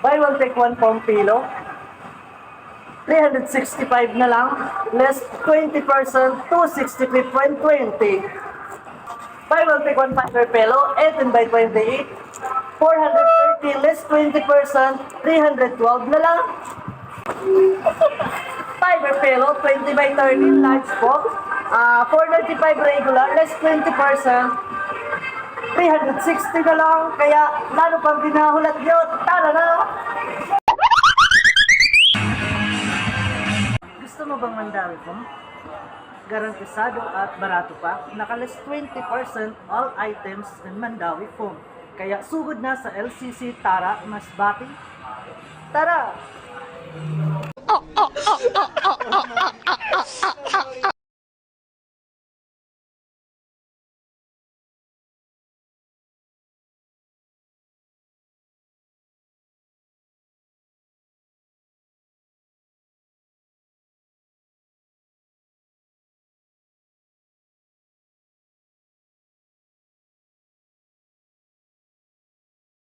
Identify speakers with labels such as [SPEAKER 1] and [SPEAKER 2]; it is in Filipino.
[SPEAKER 1] Buy one take one pong pillow. 365 na lang. Less 20%, 263.20. Buy one take one fiber pillow. 18 by 28. 430 less 20%, 312 na lang. Fiber pillow, 20 by 30, large po. 495 regular, less 20%, 360 na lang. Kaya, lalo pang dinahulat nyo, tara na! Gusto mo bang mandami po? Garantisado at barato pa. Naka-less 20% all items ng Mandawi Foam. Kaya sugod na sa LCC Tara Masbati. Tara!